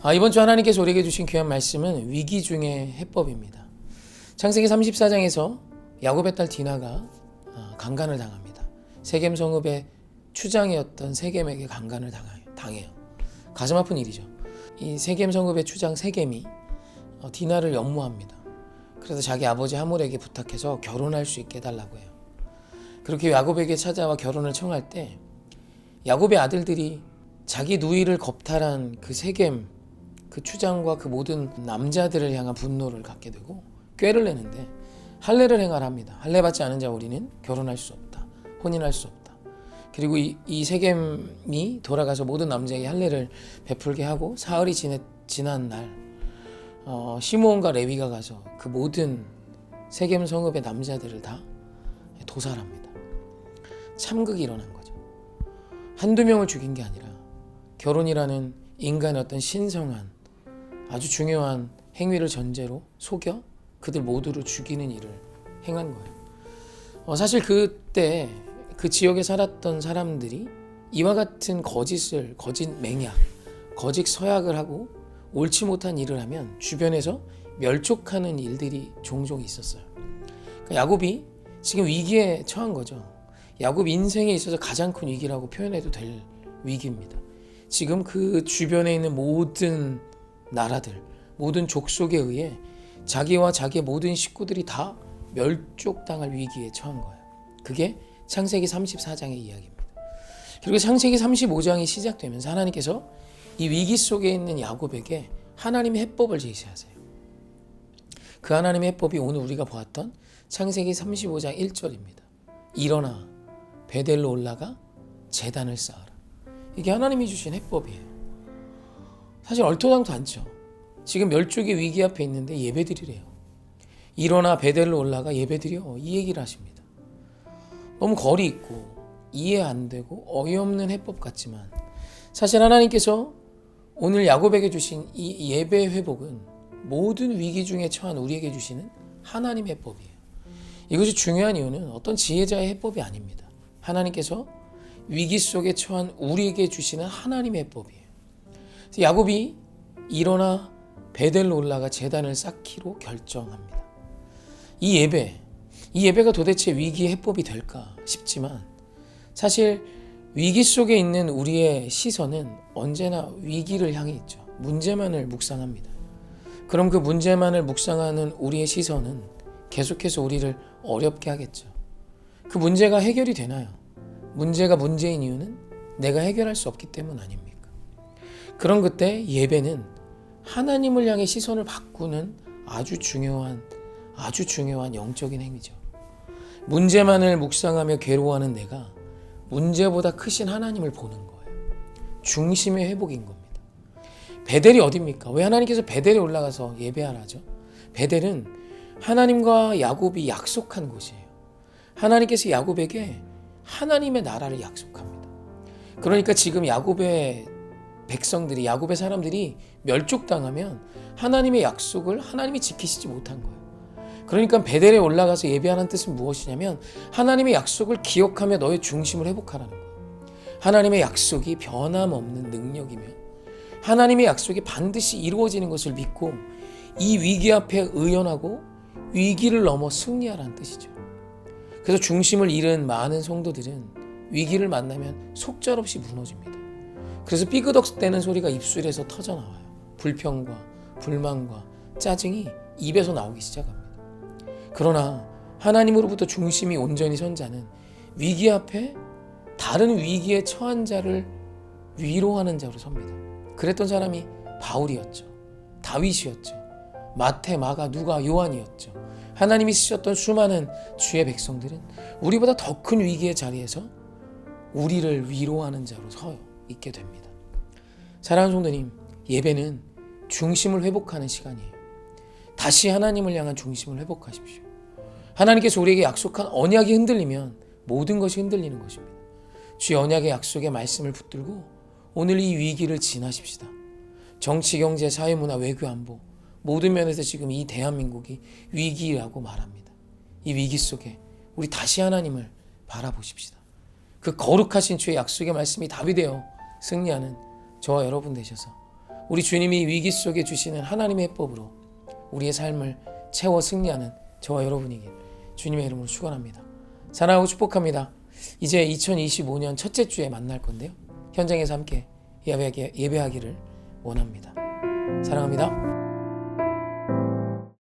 이번 주 하나님께서 우리에게 주신 귀한 말씀은 위기 중의 해법입니다. 창세기 34장에서 야곱의 딸 디나가 강간을 당합니다. 세겜 성읍의 추장이었던 세겜에게 강간을 당해요. 가슴 아픈 일이죠. 이 세겜 성읍의 추장 세겜이 디나를 연모합니다. 그래서 자기 아버지 하몰에게 부탁해서 결혼할 수 있게 해달라고 해요. 그렇게 야곱에게 찾아와 결혼을 청할 때 야곱의 아들들이 자기 누이를 겁탈한 그 세겜 그 추장과 그 모든 남자들을 향한 분노를 갖게 되고 꾀를 내는데 할례를 행하라 합니다. 할례 받지 않은 자 우리는 결혼할 수 없다. 혼인할 수 없다. 그리고 이 세겜이 돌아가서 모든 남자에게 할례를 베풀게 하고 사흘이 지난 날 시므온과 레위가 가서 그 모든 세겜 성읍의 남자들을 다 도살합니다. 참극이 일어난 거죠. 한두 명을 죽인 게 아니라 결혼이라는 인간의 어떤 신성한 아주 중요한 행위를 전제로 속여 그들 모두를 죽이는 일을 행한 거예요. 사실 그때 그 지역에 살았던 사람들이 이와 같은 거짓 맹약, 거짓 서약을 하고 옳지 못한 일을 하면 주변에서 멸족하는 일들이 종종 있었어요. 그러니까 야곱이 지금 위기에 처한 거죠. 야곱 인생에 있어서 가장 큰 위기라고 표현해도 될 위기입니다. 지금 그 주변에 있는 모든 나라들, 모든 족속에 의해 자기와 자기의 모든 식구들이 다 멸족당할 위기에 처한 거예요. 그게 창세기 34장의 이야기입니다. 그리고 창세기 35장이 시작되면서 하나님께서 이 위기 속에 있는 야곱에게 하나님의 해법을 제시하세요. 그 하나님의 해법이 오늘 우리가 보았던 창세기 35장 1절입니다. 일어나 베델로 올라가 제단을 쌓아라. 이게 하나님이 주신 해법이에요. 사실 얼토당토 않죠. 지금 멸족의 위기 앞에 있는데 예배드리래요. 일어나 베델로 올라가 예배드려, 이 얘기를 하십니다. 너무 거리 있고 이해 안 되고 어이없는 해법 같지만 사실 하나님께서 오늘 야곱에게 주신 이 예배 회복은 모든 위기 중에 처한 우리에게 주시는 하나님의 해법이에요. 이것이 중요한 이유는 어떤 지혜자의 해법이 아닙니다. 하나님께서 위기 속에 처한 우리에게 주시는 하나님의 해법이에요. 그래서 야곱이 일어나 베델로 올라가 제단을 쌓기로 결정합니다. 이 예배가 도대체 위기의 해법이 될까 싶지만 사실 위기 속에 있는 우리의 시선은 언제나 위기를 향해 있죠. 문제만을 묵상합니다. 그럼 그 문제만을 묵상하는 우리의 시선은 계속해서 우리를 어렵게 하겠죠. 그 문제가 해결이 되나요? 문제가 문제인 이유는 내가 해결할 수 없기 때문 아닙니까? 그런 그때 예배는 하나님을 향해 시선을 바꾸는 아주 중요한 영적인 행위죠. 문제만을 묵상하며 괴로워하는 내가 문제보다 크신 하나님을 보는 거예요. 중심의 회복인 겁니다. 베델이 어디입니까? 왜 하나님께서 베델에 올라가서 예배하라죠? 베델은 하나님과 야곱이 약속한 곳이에요. 하나님께서 야곱에게 하나님의 나라를 약속합니다. 그러니까 지금 야곱의 백성들이, 야곱의 사람들이 멸족당하면 하나님의 약속을 하나님이 지키시지 못한 거예요. 그러니까 베델에 올라가서 예배하는 뜻은 무엇이냐면 하나님의 약속을 기억하며 너의 중심을 회복하라는 거예요. 하나님의 약속이 변함없는 능력이며 하나님의 약속이 반드시 이루어지는 것을 믿고 이 위기 앞에 의연하고 위기를 넘어 승리하라는 뜻이죠. 그래서 중심을 잃은 많은 성도들은 위기를 만나면 속절없이 무너집니다. 그래서 삐그덕대는 소리가 입술에서 터져나와요. 불평과 불만과 짜증이 입에서 나오기 시작합니다. 그러나 하나님으로부터 중심이 온전히 선 자는 위기 앞에 다른 위기에 처한 자를 위로하는 자로 섭니다. 그랬던 사람이 바울이었죠. 다윗이었죠. 마태, 마가, 누가, 요한이었죠. 하나님이 쓰셨던 수많은 주의 백성들은 우리보다 더 큰 위기의 자리에서 우리를 위로하는 자로 서 있게 됩니다. 사랑하는 성도님, 예배는 중심을 회복하는 시간이에요. 다시 하나님을 향한 중심을 회복하십시오. 하나님께서 우리에게 약속한 언약이 흔들리면 모든 것이 흔들리는 것입니다. 주의 언약의 약속의 말씀을 붙들고 오늘 이 위기를 지나십시다. 정치, 경제, 사회, 문화, 외교, 안보 모든 면에서 지금 이 대한민국이 위기라고 말합니다. 이 위기 속에 우리 다시 하나님을 바라보십시다. 그 거룩하신 주의 약속의 말씀이 답이 되어 승리하는 저와 여러분 되셔서 우리 주님이 위기 속에 주시는 하나님의 해법으로 우리의 삶을 채워 승리하는 저와 여러분이길 주님의 이름으로 축원합니다. 사랑하고 축복합니다. 이제 2025년 첫째 주에 만날 건데요. 현장에서 함께 예배하기를 원합니다. 사랑합니다.